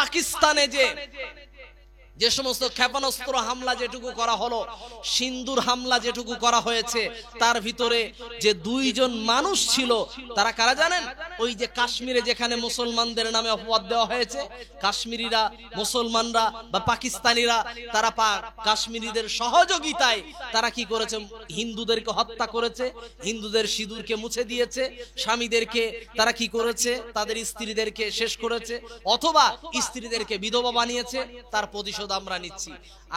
পাকিস্তানে যে সমস্ত ক্ষেপণাস্ত্র হামলা যেটুকু করা হলো, সিন্দুর হামলা যেটুকু করা হয়েছে, তার ভিতরে যে 2 জন মানুষ ছিল তারা কারা জানেন? ওই যে কাশ্মীরে যেখানে মুসলমানদের নামে অপবাদ দেওয়া হয়েছে, কাশ্মীরিরা, মুসলমানরা বা পাকিস্তানিরা তারা কাশ্মীরিদের সহযোগিতায় তারা কি করেছে? হিন্দুদেরকে হত্যা করেছে, হিন্দুদের সিঁদুরকে মুছে দিয়েছে, স্বামীদেরকে তারা কি করেছে? তাদের স্ত্রীদেরকে শেষ করেছে, অথবা স্ত্রীদেরকে বিধবা বানিয়েছে। তার প্রতিশোধ আমরা নিচ্ছি।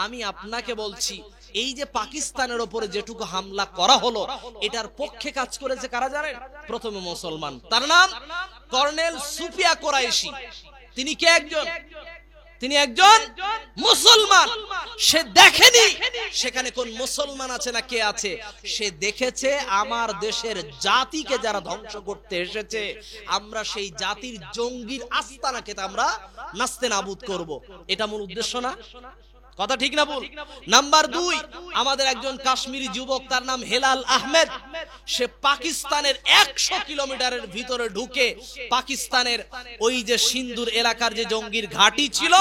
আমি আপনাকে বলছি, এই যে পাকিস্তানের উপরে যেটুকু হামলা করা হলো, এটার পক্ষে কাজ করেছে কারা জানেন? প্রথমে মুসলমান। তার নাম কর্নেল সুফিয়া কোরাইশি। তিনি কে? তিনি একজন মুসলমান। সে দেখেনি সেখানে কোন মুসলমান আছে না কে আছে, সে দেখেছে আমার দেশের জাতিকে যারা ধ্বংস করতে এসেছে, আমরা সেই জাতির জঙ্গির আস্তানাকে আমরা নাস্তে নাবুদ করব। এটা মূল উদ্দেশ্য না? কথা ঠিক না ভুল? নাম্বার 2, আমাদের একজন কাশ্মীরি যুবক, তার নাম হেলাল আহমেদ। সে পাকিস্তানের 100 কিলোমিটারের ভিতরে ঢুকে পাকিস্তানের ওই যে সিন্দুর এলাকার যে জঙ্গির ঘাঁটি ছিল,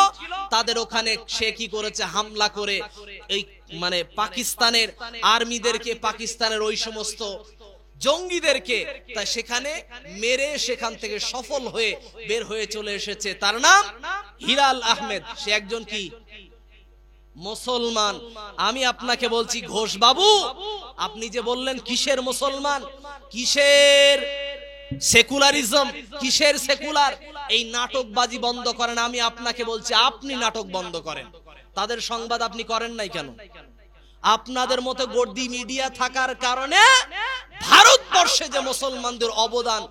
তাদের ওখানে সে কি করেছে? হামলা করে এই মানে পাকিস্তানের আর্মিদেরকে, পাকিস্তানের ওই সমস্ত জঙ্গিদেরকে তা সেখানে মেরে সেখান থেকে সফল হয়ে বের হয়ে চলে এসেছে। তার নাম হিলাল আহমেদ। সে একজন কি? মুসলমান। আমি আপনাকে বলছি, ঘোষ বাবু, আপনি যে বললেন কিসের মুসলমান, কিসের সেকুলারিজম, কিসের সেকুলার, এই নাটকবাজি বন্ধ করেন। আমি আপনাকে বলছি, আপনি নাটক বন্ধ করেন। তাদের সংবাদ আপনি করেন নাই কেন? আপনাদের মতো গর্দি মিডিয়া থাকার কারণে ভারতবর্ষে যে মুসলমানদের অবদান,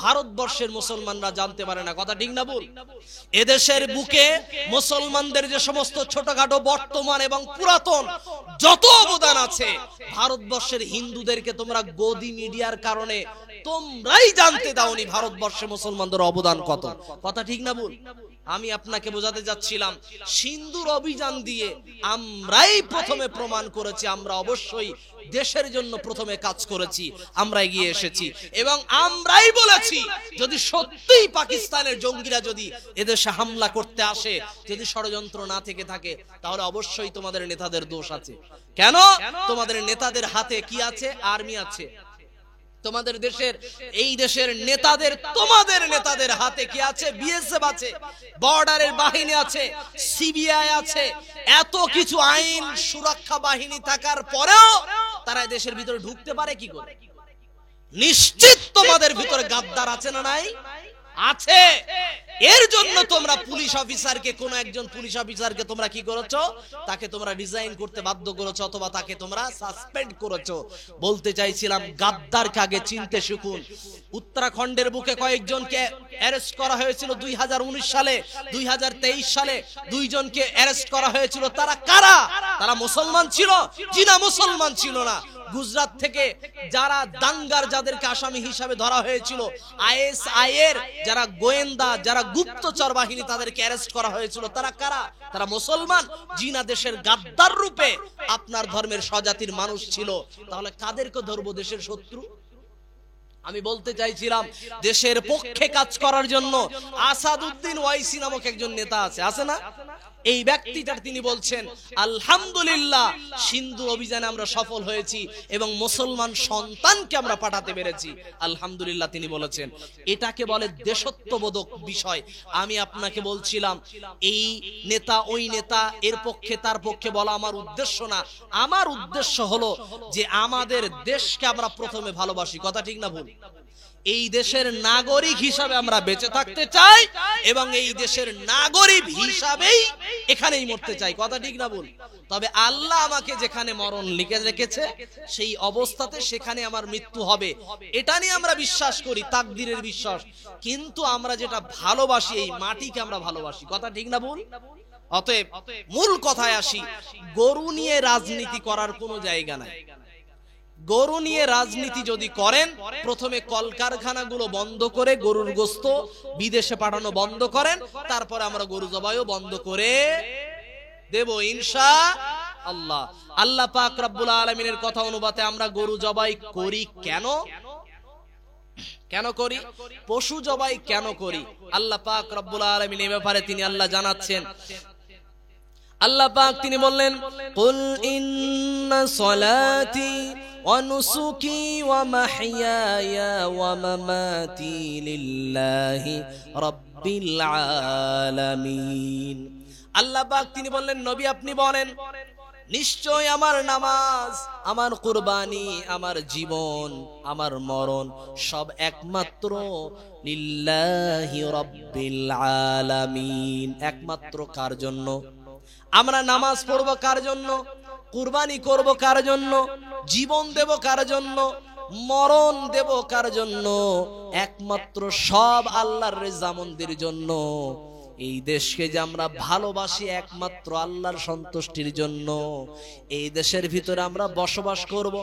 ভারতবর্ষের মুসলমানরা জানতে পারে না। কথা ঠিক না ভুল? এদেশের বুকে মুসলমানদের যে সমস্ত ছোটখাটো বর্তমান এবং পুরাতন যত অবদান আছে, ভারতবর্ষের হিন্দুদেরকে তোমরা গদি মিডিয়ার কারণে তোমরাই জানতে দাওনি ভারতবর্ষে মুসলমানদের অবদান কত। কথা ঠিক না ভুল? আমি আপনাকে বোঝাতে যাচ্ছিলাম, সিন্দুর অভিযান দিয়ে আমরাই প্রথমে প্রমাণ করেছি আমরা অবশ্যই দেশের জন্য প্রথমে কাজ করেছি, আমরা এগিয়ে এসেছি এবং আমরাই বলেছি যদি সত্যিই পাকিস্তানের জঙ্গিরা যদি এদেশে হামলা করতে আসে, যদি ষড়যন্ত্র না থেকে থাকে, তাহলে অবশ্যই তোমাদের নেতাদের দোষ আছে। কেন? তোমাদের নেতাদের হাতে কি আছে? আর্মি আছে। তোমাদের দেশের, এই দেশের নেতাদের, তোমাদের নেতাদের হাতে কি আছে? বিএসএফ আছে, বর্ডারের বাহিনী আছে, সিবিআই আছে। এত কিছু আইন সুরক্ষা বাহিনী থাকার পরেও তারা দেশের ভিতরে ঢুকতে পারে কি করে? নিশ্চিত তোমাদের ভিতরে গাদ্দার আছে না নাই? আছে। এর জন্য তোমরা পুলিশ অফিসারকে, কোন একজন পুলিশ অফিসারকে তোমরা কি করেছো? তাকে তোমরা রিজাইন করতে বাধ্য করেছো, অথবা তাকে তোমরা সাসপেন্ড করেছো। বলতে চাইছিলাম, গাদ্দারকে আগে চিনতে শিখুন। উত্তরাখণ্ডের বুকে কয়েকজনকে অ্যারেস্ট করা হয়েছিল 2019 সালে, 2023 সালে 2 জনকে অ্যারেস্ট করা হয়েছিল। তারা কারা? তারা মুসলমান ছিল? জি না, মুসলমান ছিল না। গুজরাট থেকে যারা দাঙ্গার, যাদেরকে আসামি হিসাবে ধরা হয়েছিল, আইএসআই এর যারা গোয়েন্দা, যারা গুপ্তচর বাহিনী, তাদেরকে অ্যারেস্ট করা হয়েছিল। তারা কারা? তারা মুসলমান? জি না, দেশের গাদ্দার রূপে আপনার ধর্মের স্বজাতির মানুষ ছিল। তাহলে কাদেরকে ধরবো দেশের শত্রু? আমি বলতে চাইছিলাম, দেশের পক্ষে কাজ করার জন্য আসাদউদ্দিন ওয়াইসি নামক একজন নেতা আছে না? এই ব্যক্তিটার তিনি বলছেন, আলহামদুলিল্লাহ সিন্ধু অভিযানে আমরা সফল হয়েছি এবং মুসলমান সন্তানকে আমরা পাঠাতে পেরেছি, আলহামদুলিল্লাহ তিনি বলেছেন। এটাকে বলে দেশত্ববোধক বিষয়। আমি আপনাকে বলছিলাম, এই নেতা ওই নেতা, এর পক্ষে তার পক্ষে বলা আমার উদ্দেশ্য না। আমার উদ্দেশ্য হলো যে আমাদের দেশকে আমরা প্রথমে ভালোবাসি। কথা ঠিক না ভুল? এই দেশের নাগরিক হিসাবে আমরা বেঁচে থাকতে চাই এবং এই দেশের নাগরিক হিসাবেই এখানেই মরতে চাই। কথা ঠিক না ভুল? তবে আল্লাহ আমাকে যেখানে মরণ লিখে রেখেছে সেই অবস্থাতে সেখানে আমার মৃত্যু হবে, এটা নিয়ে আমরা বিশ্বাস করি, তাকদীরের বিশ্বাস। কিন্তু আমরা যেটা ভালোবাসি, এই মাটিকে আমরা ভালোবাসি। কথা ঠিক না ভুল? অতএব মূল কথায় আসি, গরু নিয়ে রাজনীতি করার কোনো জায়গা নাই। গরু নিয়ে রাজনীতি যদি করেন, প্রথমে কলকারখানাগুলো বন্ধ করে গরুর গোশত বিদেশে পাঠানো বন্ধ করেন, তারপরে আমরা গরু জবাইও বন্ধ করে দেব ইনশাআল্লাহ। আল্লাহ পাক রব্বুল আলামিনের কথা অনুপাতে আমরা গরু জবাই করি কেন? কেন করি? পশু জবাই কেন করি? আল্লাহ পাক রব্বুল আলামিন এই ব্যাপারে তিনি আল্লাহ জানাচ্ছেন। আল্লাহ পাক তিনি বললেন, কুল ইন্না সলাতি ওয়া নুসুকি ওয়া মাহইয়ায়া ওয়া মামাতি লিল্লাহি রাব্বিল আলামিন। আল্লাহ পাক তিনি বললেন, নবী আপনি বলেন, নিশ্চয় আমার নামাজ, আমার কুরবানি, আমার জীবন, আমার মরণ সব একমাত্র লিল্লাহি রাব্বিল আলামিন। একমাত্র কার জন্য? আমরা নামাজ পড়বো কার জন্য? কুরবানি করব কার জন্য? জীবন দেব কার জন্য? মরণ দেব কার জন্য? একমাত্র সব আল্লাহর রেজামন্দির জন্য। এই দেশকে যে আমরা ভালোবাসি একমাত্র আল্লাহর সন্তুষ্টির জন্য। এই দেশের ভিতরে আমরা বসবাস করব।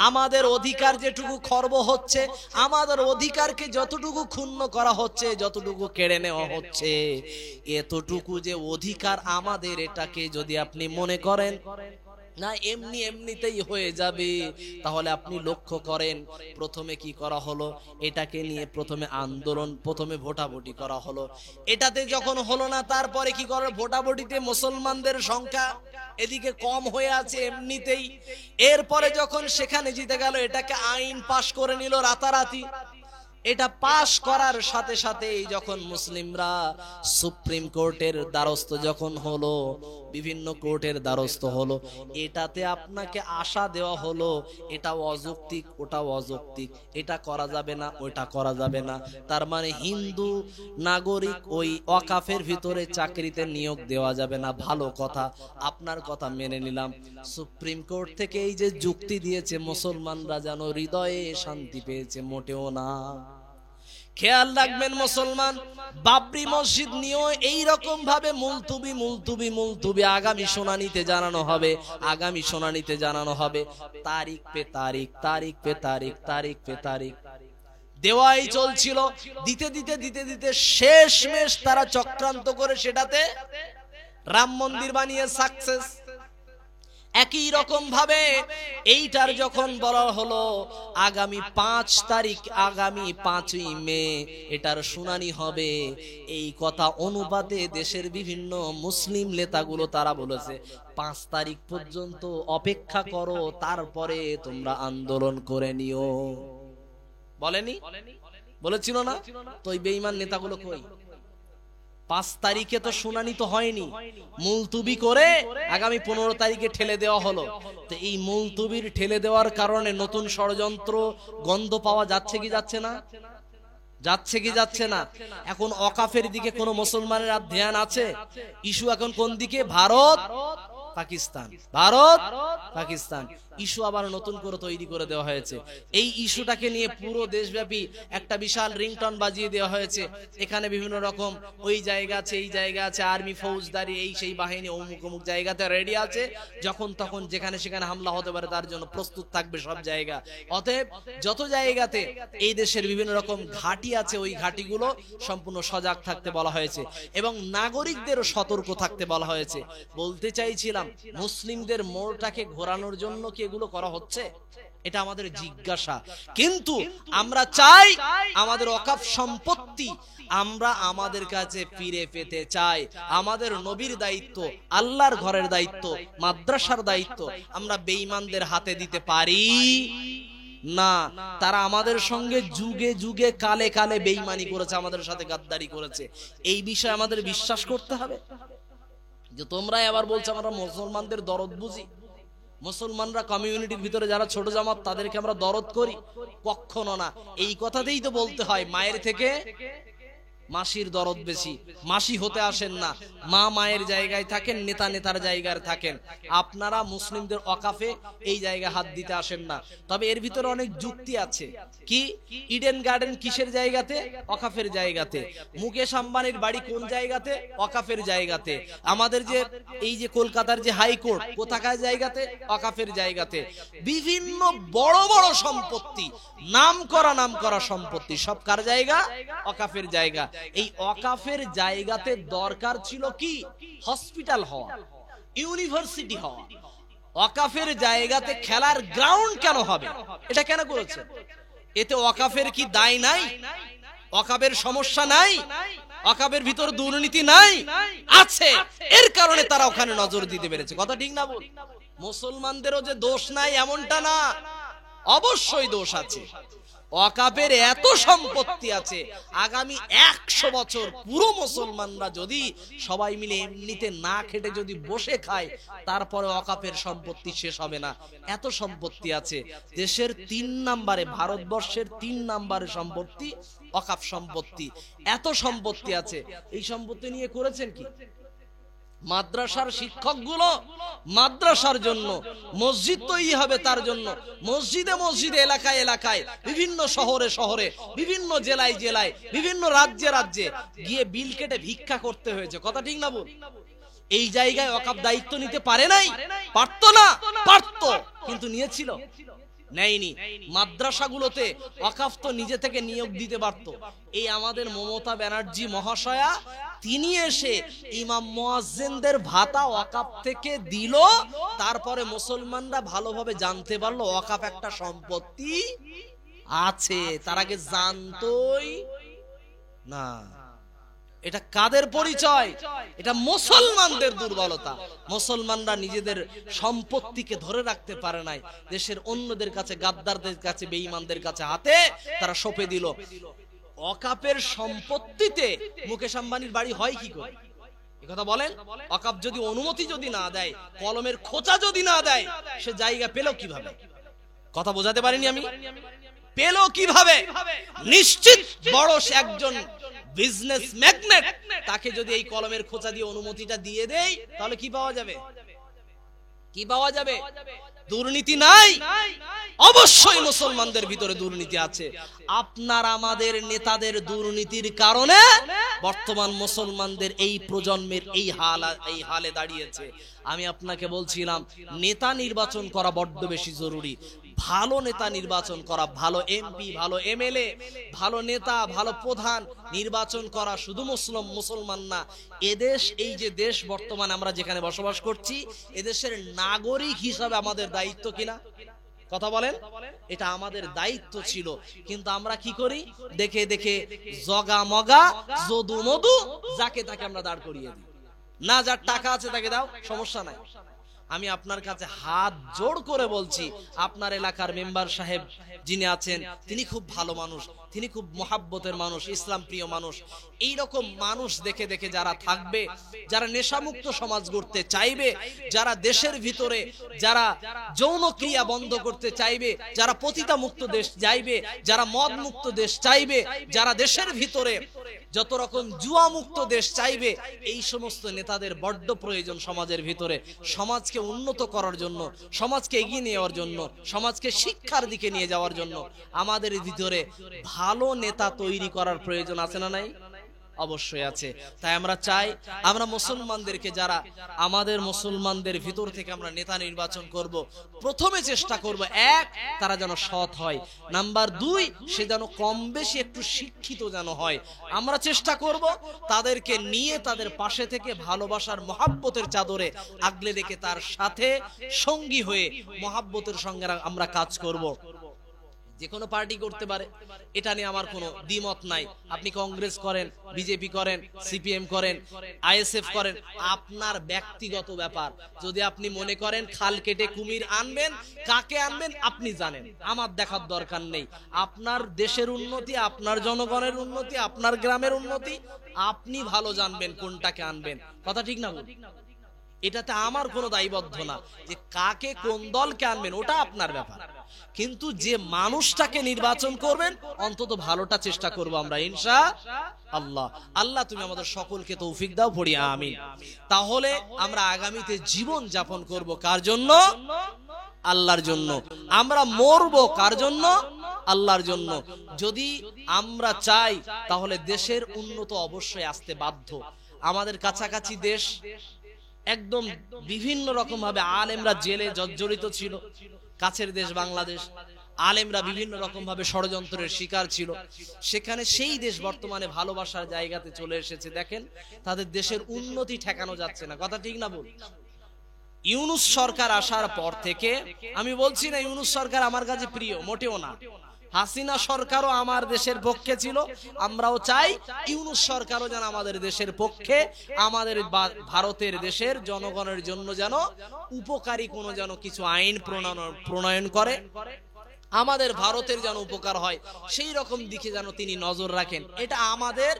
আমাদের অধিকার যেটুকু খর্ব হচ্ছে, আমাদের অধিকারকে যতটুকু ক্ষুণ্ণ করা হচ্ছে, যতটুকু কেড়ে নেওয়া হচ্ছে, এতটুকু যে অধিকার আমাদের, এটাকে যদি আপনি মনে করেন না এমনিতেই হয়ে যাবে, তাহলে আপনি লক্ষ্য করেন প্রথমে কি করা হলো? এটাকে নিয়ে প্রথমে আন্দোলন, প্রথমে ভোটাভুটি করা হলো। এটাতে যখন হলো না, তারপরে কি করে? ভোটাভুটিতে মুসলমানদের সংখ্যা এদিকে কম হয়ে আছে এমনিতেই। এরপরে যখন সেখানে জিতে গেল, এটাকে আইন পাশ করে নিল রাতারাতি। এটা পাশ করার সাথে সাথে যখন মুসলিমরা সুপ্রিম কোর্টের দ্বারস্থ যখন হলো, বিভিন্ন কোর্টের দ্বারস্থ হলো, এটাতে আপনাকে আশা দেওয়া হলো এটা অযৌক্তিক, ওটা অযৌক্তিক, এটা করা যাবে না, ওটা করা যাবে না। তার মানে হিন্দু নাগরিক ওই ওয়াকাফের ভিতরে চাকরিতে নিয়োগ দেওয়া যাবে না। ভালো কথা, আপনার কথা মেনে নিলাম। সুপ্রিম কোর্ট থেকে এই যে যুক্তি দিয়েছে, মুসলমানরা যেন হৃদয়ে শান্তি পেয়েছে, মোটেও না। খেয়াল রাখবেন মুসলমান, বাবরি মসজিদ নিয়েও এইরকম ভাবে মুলতুবি মুলতুবি মুলতুবি আগামী শুনানিতে জানানো হবে, আগামী শুনানিতে জানানো হবে। তারিখ পে তারিখ, তারিখ পে তারিখ, তারিখ পে তারিখ দেওয়াই চলছিল। দিতে দিতে দিতে দিতে শেষমেশ তারা চক্রান্ত করে সেটাতে রাম মন্দির বানিয়ে সাকসেস। একই রকম ভাবে এইটার যখন বলা হলো আগামী 5 তারিখ, আগামী 5ই মে এটার শুনানি হবে, এই কথা অনুপাতে দেশের বিভিন্ন মুসলিম নেতাগুলো তারা বলেছে 5 তারিখ পর্যন্ত অপেক্ষা করো, তারপরে তোমরা আন্দোলন করে নিও। বলেনি? বলেছিল না? তো এই বেঈমান নেতাগুলো কই? 5 তারিখে তো শুনানি তো হয়নি, মুলতুবি করে আগামী 15 তারিখে ঠেলে দেওয়া হলো। তো এই মুলতুবির ঠেলে দেওয়ার কারণে নতুন ষড়যন্ত্র গন্ধ পাওয়া যাচ্ছে কি যাচ্ছে না? যাচ্ছে কি যাচ্ছে না? এখন ওয়াকাফের দিকে কোন মুসলমানের আর ধ্যান আছে? ইস্যু এখন কোন দিকে? ভারত পাকিস্তান, ভারত পাকিস্তান। ইস্যু আবার নতুন করে তৈরি করে দেওয়া হয়েছে। এই ইস্যুটাকে নিয়ে পুরো দেশব্যাপী একটা বিশাল রিংটন বাজিয়ে দেওয়া হয়েছে। এখানে বিভিন্ন রকম ওই জায়গা আছে, এই জায়গা আছে, আর্মি, ফৌজদারি, এই সেই বাহিনী অমুক অমুক জায়গাতে রেডি আছে, যখন তখন যেখানে সেখানে হামলা হতে পারে তার জন্য প্রস্তুত থাকবে সব জায়গা। অতএব যত জায়গাতে এই দেশের বিভিন্ন রকম ঘাঁটি আছে, ওই ঘাঁটিগুলো সম্পূর্ণ সজাগ থাকতে বলা হয়েছে এবং নাগরিকদেরও সতর্ক থাকতে বলা হয়েছে। বলতে চাইছিলাম, মুসলিমদের মোড়টাকে ঘোরানোর জন্য কি এগুলো করা হচ্ছে? এটা আমাদের জিজ্ঞাসা। কিন্তু আমরা চাই আমাদের ওয়াকফ সম্পত্তি আমরা আমাদের কাছে ফিরে পেতে চাই। আমাদের নবীর দায়িত্ব, আল্লাহর ঘরের দায়িত্ব, মাদ্রাসার দায়িত্ব আমরা বেঈমানদের হাতে দিতে পারি না। তারা আমাদের সঙ্গে যুগে যুগে কালে কালে বেঈমানি করেছে, আমাদের সাথে গাদ্দারি করেছে। এই বিষয়ে আমাদের বিশ্বাস করতে হবে। যে তোমরাই আবার বলছো আমরা মুসলমানদের দরদ বুঝি, মুসলমানরা কমিউনিটির ভিতরে যারা ছোট জামাত তাদেরকে আমরা দরদ করি, কখনো না। এই কথাতেই তো বলতে হয় মায়ের থেকে মাসির দরদ বেশি। মাসি হতে আসেন না, মা মায়ের জায়গায় থাকেন, নেতা নেতার জায়গায় থাকেন। আপনারা মুসলিমদের ওয়াকাফে এই জায়গায় হাত দিতে আসেন না। তবে এর ভিতরে অনেক যুক্তি আছে। কি? ইডেন গার্ডেন কিসের জায়গাতে? ওয়াকাফের জায়গাতে। মুকেশ আম্বানির বাড়ি কোন জায়গাতে? ওয়াকাফের জায়গাতে। আমাদের যে এই যে কলকাতার যে হাইকোর্ট কোথাকার জায়গাতে? ওয়াকাফের জায়গাতে। বিভিন্ন বড় বড় সম্পত্তি, নাম করা সম্পত্তি সব কার জায়গা? ওয়াকাফের জায়গা। এই ওয়াকাফের জায়গাতে দরকার ছিল কি? হসপিটাল হওয়া, ইউনিভার্সিটি হওয়া। ওয়াকাফের জায়গাতে খেলার গ্রাউন্ড কেন হবে? এটা কেন করেছে? এতে ওয়াকাফের কি দায় নাই? ওয়াকাফের সমস্যা নাই? ওয়াকাফের ভিতর দুর্নীতি নাই? আছে। এর কারণে তারা ওখানে নজর দিতে পেরেছে। কথা ঠিক না বল? মুসলমানদেরও যে দোষ নাই এমনটা না, অবশ্যই দোষ আছে। ওয়াকাফের এত সম্পত্তি আছে, আগামী 100 বছর পুরো মুসলমানরা যদি সবাই মিলে এমনিতে না খেটে যদি বসে খায়, তারপরে ওয়াকাফের সম্পত্তি শেষ হবে না। এত সম্পত্তি আছে। দেশের 3 নম্বরে, ভারতবর্ষের 3 নম্বরে সম্পত্তি ওয়াকাফ সম্পত্তি। এত সম্পত্তি আছে। এই সম্পত্তি নিয়ে করেছেন কি? মাদ্রাসার শিক্ষকগুলো মাদ্রাসার জন্য, মসজিদ তৈরি হবে তার জন্য, মসজিদে মসজিদে, এলাকায় এলাকায়, বিভিন্ন শহরে শহরে, বিভিন্ন জেলায় জেলায়, বিভিন্ন রাজ্যে রাজ্যে গিয়ে বিল কেটে ভিক্ষা করতে হয়েছে। কথা ঠিক না বল? এই জায়গায় ওয়াকাফ দায়িত্ব নিতে পারে নাই? পারতো না? পারতো, কিন্তু নিয়েছিল? নেয়নি। মাদ্রাসাগুলোতে ওয়াকাফ তো নিজে থেকে নিয়োগ দিতে পারত। এই আমাদের মমতা ব্যানার্জি মহাশয়া, তিনি এসে ইমাম মুয়াজ্জিনদের ভাতা ওয়াকাফ থেকে দিল। তারপরে মুসলমানরা ভালোভাবে জানতে পারলো ওয়াকাফ একটা সম্পত্তি আছে। তার আগে জানতোই না। এটা কাদের পরিচয়? এটা মুসলমানদের দুর্বলতা। মুসলমানরা নিজেদের সম্পত্তিকে ধরে রাখতে পারে নাই। দেশের অন্যদের কাছে, গাদ্দারদের কাছে, বেঈমানদের কাছে হাতে তারা সঁপে দিল। ওয়াকাফের সম্পত্তিতে মুকেশ আম্বানির বাড়ি হয় কি করে? কথা বলেন। ওয়াকাফ যদি অনুমতি যদি না দেয়, কলমের খোঁচা যদি না দেয়, সে জায়গা পেল কিভাবে? কথা বোঝাতে পারিনি আমি? পেল কিভাবে? নিশ্চিত বড় একজন বিজনেস ম্যাগনেট, তাকে যদি এই কলমের খোঁচা দিয়ে অনুমতিটা দিয়ে দেয়, তাহলে কি পাওয়া যাবে? কি পাওয়া যাবে? দুর্নীতি নাই? অবশ্যই মুসলমানদের ভিতরে দুর্নীতি আছে। আপনার আমাদের নেতাদের দুর্নীতির কারণে বর্তমান মুসলমানদের এই প্রজন্মের এই হালে দাঁড়িয়েছে। আমি আপনাকে বলছিলাম, নেতা নির্বাচন করা বড্ড বেশি জরুরি। ভালো নেতা নির্বাচন করা, ভালো এমপি, ভালো এমএলএ, ভালো নেতা, ভালো প্রধান নির্বাচন করা শুধু মুসলমান না, এদেশ, এই যে দেশ বর্তমানে আমরা যেখানে বসবাস করছি, এদেশের নাগরিক হিসাবে আমাদের দায়িত্ব কিনা? কথা বলেন। এটা আমাদের দায়িত্ব ছিল, কিন্তু আমরা কি করি? দেখে দেখে জগা মগা, যদু মধু, যাকে তাকে আমরা দাঁড় করিয়ে দিই। না, যার টাকা আছে তাকে দাও, সমস্যা নাই। আমি আপনার কাছে হাত জোড় করে বলছি, আপনার এলাকার মেম্বার সাহেব যিনি আছেন, তিনি খুব ভালো মানুষ, তিনি খুব মহাব্বতের মানুষ, ইসলাম প্রিয় মানুষ। এই রকম মানুষ দেখে দেখে যারা থাকবে, যারা নেশামুক্ত সমাজ গড়তে চাইবে, যারা দেশের ভিতরে যারা যৌন ক্রিয়া বন্ধ করতে চাইবে, যারা পতিতা মুক্ত দেশ চাইবে, যারা মদ মুক্ত দেশ চাইবে, যারা দেশের ভিতরে যত রকম জুয়া মুক্ত দেশ চাইবে, এই সমস্ত নেতাদের বড্ড প্রয়োজন সমাজের ভিতরে। সমাজকে উন্নত করার জন্য, সমাজকে এগিয়ে নেওয়ার জন্য, সমাজকে শিক্ষার দিকে নিয়ে যাওয়ার জন্য আমাদের ভিতরে ভালো নেতা তৈরি করার প্রয়োজন আছে না নাই? অবশ্যই আছে। তাই আমরা চাই, আমরা মুসলমানদেরকে, যারা আমাদের মুসলমানদের ভিতর থেকে আমরা নেতা নির্বাচন করব, প্রথমে চেষ্টা করব, 1, তারা যেন সৎ হয়। নাম্বার 2, সে যেন কম বেশি একটু শিক্ষিত যেন হয়। আমরা চেষ্টা করব তাদেরকে নিয়ে, তাদের পাশে থেকে ভালোবাসার মহাব্বতের চাদরে আগলে রেখে তার সাথে সঙ্গী হয়ে মহাব্বতের সঙ্গে আমরা কাজ করব। যে কোনো পার্টি করতে পারে, এটা নিয়ে আমার কোনো দ্বিমত নাই। আপনি কংগ্রেস করেন, বিজেপি করেন, সিপিএম করেন, আইএসএফ করেন, আপনার ব্যক্তিগত ব্যাপার। যদি আপনি মনে করেন খাল কেটে কুমির আনবেন, কাকে আনবেন আপনি জানেন, আমার দেখার দরকার নেই। আপনার দেশের উন্নতি, আপনার জনগণের উন্নতি, আপনার গ্রামের উন্নতি আপনি ভালো জানবেন কোনটাকে আনবেন। কথা ঠিক না? এটাতে আমার কোনো দায়বদ্ধ না যে কাকে, কোন দলকে আনবেন, ওটা আপনার ব্যাপার। কিন্তু যে মানুষটাকে নির্বাচন করবেন, অন্তত ভালোটা চেষ্টা করবো আমরা, ইনশাআল্লাহ। আল্লাহ তুমি আমাদের সকলকে তৌফিক দাও, পড়ি আমিন। তাহলে আমরা আগামীতে জীবন যাপন করব কার জন্য? আল্লাহর জন্য। আমরা মরবো কার জন্য? আল্লাহর জন্য। যদি আমরা চাই, তাহলে দেশের উন্নত অবশ্যই আসতে বাধ্য। আমাদের কাছাকাছি দেশ, একদম বিভিন্ন রকম ভাবে আলেমরা জেলে জর্জরিত ছিল। কাছের দেশ বাংলাদেশ, আলেমরা বিভিন্ন রকম ভাবে ষড়যন্ত্রের শিকার ছিল। সেখানে সেই দেশ বর্তমানে ভালোবাসার জায়গাতে চলে এসেছে। দেখেন, তাদের দেশের উন্নতি ঠেকানো যাচ্ছে না। কথা ঠিক না বল? ইউনূস সরকার আসার পর থেকে, আমি বলছি না ইউনূস সরকার আমার কাছে প্রিয়, মোটেও না। হাসিনা সরকারও আমার দেশের পক্ষে ছিল, আমরাও চাই ইউনূস সরকারও যেন আমাদের দেশের পক্ষে, আমাদের ভারতের দেশের জনগণের জন্য যেন উপকারী কোনো যেন কিছু আইন প্রণয়ন করে, আমাদের ভারতের যেন উপকার হয়, সেই রকম দিকে যেন তিনি নজর রাখেন। এটা আমাদের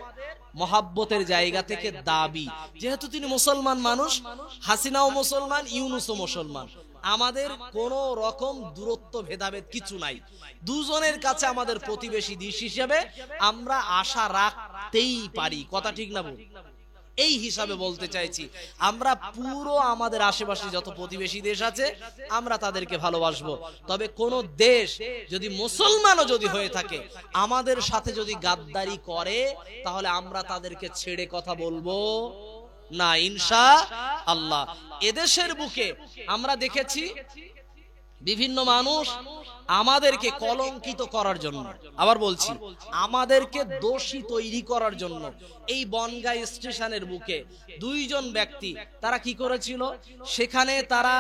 মহাব্বতের জায়গা থেকে দাবি। যেহেতু তিনি মুসলমান মানুষ, হাসিনাও মুসলমান, ইউনূসও মুসলমান, আমাদের কোন রকম দূরত্ব ভেদাভেদ কিছু নাই। দুজনের কাছে আমাদের প্রতিবেশী দেশ হিসেবে আমরা আশা রাখতেই পারি। কথা ঠিক না বল? এই হিসাবে বলতে চাইছি, আমরা পুরো আমাদের আশেপাশে যত প্রতিবেশী দেশ আছে আমরা তাদেরকে ভালোবাসবো। তবে কোন দেশ যদি মুসলমানও যদি হয়ে থাকে, আমাদের সাথে যদি গাদ্দারি করে, তাহলে আমরা তাদেরকে ছেড়ে কথা বলবো না, ইনশাআল্লাহ। এদেশের বুকে আমরা দেখেছি বিভিন্ন মানুষ আমাদেরকে কলঙ্কিত করার জন্য, আবার বলছি আমাদেরকে দোষী তৈরি করার জন্য, এই বনগাঁ স্টেশনের বুকে দুইজন ব্যক্তি তারা কি করেছিল, সেখানে তারা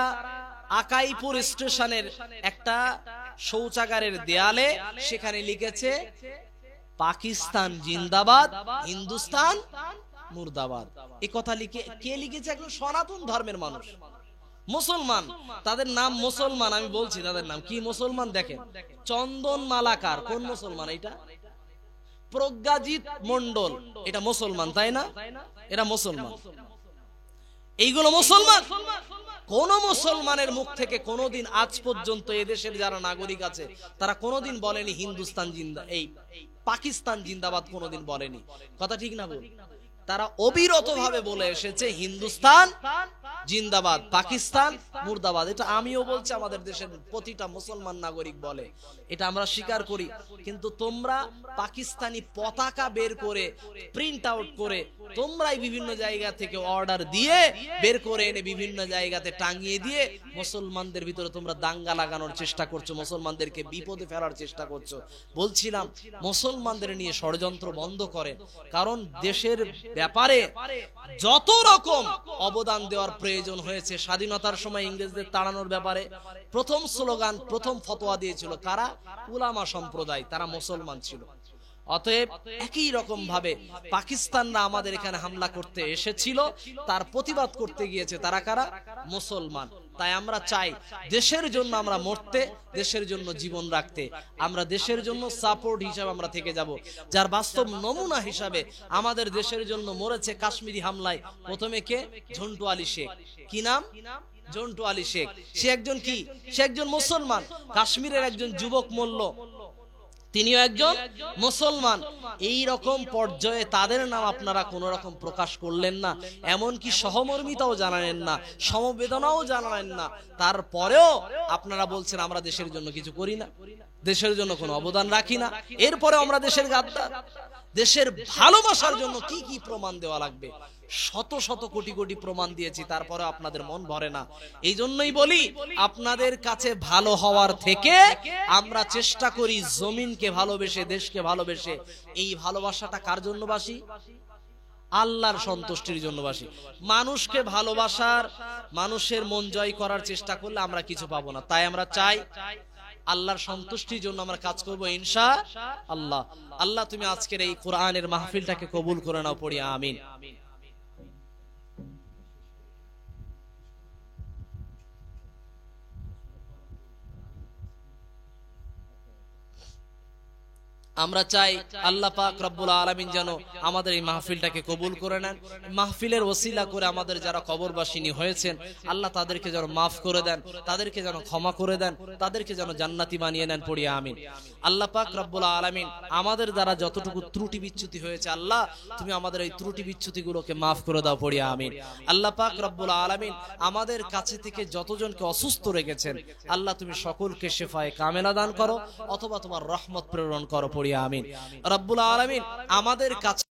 আকাইপুর স্টেশনের একটা শৌচাগারের দেয়ালে সেখানে লিখেছে পাকিস্তান জিন্দাবাদ, হিন্দুস্তান মুর্দাবাদ। এই কথা লিখে কে লিখেছে? একজন সনাতন ধর্মের মানুষ, মুসলমান, তাদের নাম মুসলমান, আমি বলছি তাদের নাম কি মুসলমান। দেখেন, চন্দন মালাকার কোন মুসলমান? এটা প্রজ্ঞাজিৎ মন্ডল, এটা মুসলমান, তাই না? এরা মুসলমান, এইগুলো মুসলমান। কোন মুসলমানের মুখ থেকে কোনদিন আজ পর্যন্ত এদেশের যারা নাগরিক আছে তারা কোনদিন বলেনি হিন্দুস্তান জিন্দা, এই পাকিস্তান জিন্দাবাদ কোনদিন বলেনি। কথা ঠিক না বল? তারা অবিরত ভাবে বলে এসেছে হিন্দুস্তান জিন্দাবাদ, পাকিস্তান মুর্দাবাদ। এটা আমিও বলছি, আমাদের দেশের প্রতিটা মুসলমান নাগরিক বলে, এটা আমরা স্বীকার করি। কিন্তু তোমরা পাকিস্তানি পতাকা বের করে প্রিন্ট আউট করে তোমরাই বিভিন্ন জায়গা থেকে অর্ডার দিয়ে বের করে এনে বিভিন্ন জায়গাতে টাঙিয়ে দিয়ে মুসলমানদের ভিতরে তোমরা দাঙ্গা লাগানোর চেষ্টা করছো, মুসলমানদেরকে বিপদে ফেলার চেষ্টা করছো। বলছিলাম মুসলমানদের নিয়ে ষড়যন্ত্র বন্ধ করেন, কারণ দেশের ব্যাপারে যত রকম অবদান দেওয়ার প্রয়োজন হয়েছে, স্বাধীনতার সময় ইংরেজদের তাড়ানোর ব্যাপারে প্রথম স্লোগান, প্রথম ফতোয়া দিয়েছিল কারা? উলামা সম্প্রদায়, তারা মুসলমান ছিল। অতএব একই রকম ভাবে পাকিস্তানরা আমাদের এখানে হামলা করতে এসেছিল, তার প্রতিবাদ করতে গিয়েছে তারা কারা? মুসলমান। তাই আমরা চাই দেশের জন্য আমরা মরতে, দেশের জন্য জীবন রাখতে, আমরা দেশের জন্য সাপোর্ট হিসাবে আমরা থেকে যাব। যার বাস্তব নমুনা হিসাবে আমাদের দেশের জন্য মরেছে কাশ্মীরি হামলায় প্রথমে কে? ঝন্টু আলী শেখ। কি নাম? ঝন্টু আলী শেখ। সে একজন কি? সে একজন মুসলমান। কাশ্মীরের একজন যুবক মরল, তিনিও একজন মুসলমান। এই রকম পর্যায়ে তাদের নাম আপনারা কোন রকম প্রকাশ করলেন না, এমনকি সহমর্মিতাও জানালেন না, সমবেদনাও জানালেন না। তারপরেও আপনারা বলছেন আমরা দেশের জন্য কিছু করি না, দেশের জন্য কোনো অবদান রাখি না। এরপরে আমরা দেশের গাদ্দার। দেশের ভালোবাসার জন্য কি কি প্রমাণ দেওয়া লাগবে? শত শত কোটি কোটি প্রমাণ দিয়েছি, তারপরে আপনাদের মন ভরে না। এই জন্যই বলি, আপনাদের কাছে ভালো হওয়ার থেকে আমরা চেষ্টা করি জমিনকে ভালোবেসে, দেশকে ভালোবেসে। এই ভালোবাসাটা কার জন্য বাসি? আল্লাহর সন্তুষ্টির জন্য বাসি। মানুষকে ভালোবাসার, মানুষের মন জয় করার চেষ্টা করলে আমরা কিছু পাবো না। তাই আমরা চাই আল্লাহর সন্তুষ্টির জন্য আমরা কাজ করব ইনশাআল্লাহ। আল্লাহ তুমি আজকের এই কোরআনের মাহফিলটাকে কবুল করে নাও, পড়ি আমিন। আমরা চাই আল্লাহ পাক রব্বুল আলামিন যেন আমাদের এই মাহফিলটাকে কবুল করে নেন। মাহফিলের ওসিলা করে আমাদের যারা কবরবাসিনী হয়েছেন, আল্লাহ তাদেরকে যেন মাফ করে দেন, তাদেরকে যেন ক্ষমা করে দেন, তাদেরকে যেন জান্নাতি বানিয়ে নেন, পড়ি আমিন। আল্লাহ পাক রব্বুল আলামিন আমাদের দ্বারা যতটুকু ত্রুটি বিচ্যুতি হয়েছে, আল্লাহ তুমি আমাদের এই ত্রুটি বিচ্যুতিগুলোকে মাফ করে দাও, পড়ি আমিন। আল্লাহ পাক রব্বুল আলামিন আমাদের কাছে থেকে যতজনকে অসুস্থ রেখেছেন, আল্লাহ তুমি সকলকে শেফায়ে কামেলা দান করো, অথবা তোমার রহমত প্রেরণ করো, পড়ি আমিন। রব্বুল আলামিন আমাদের কাছে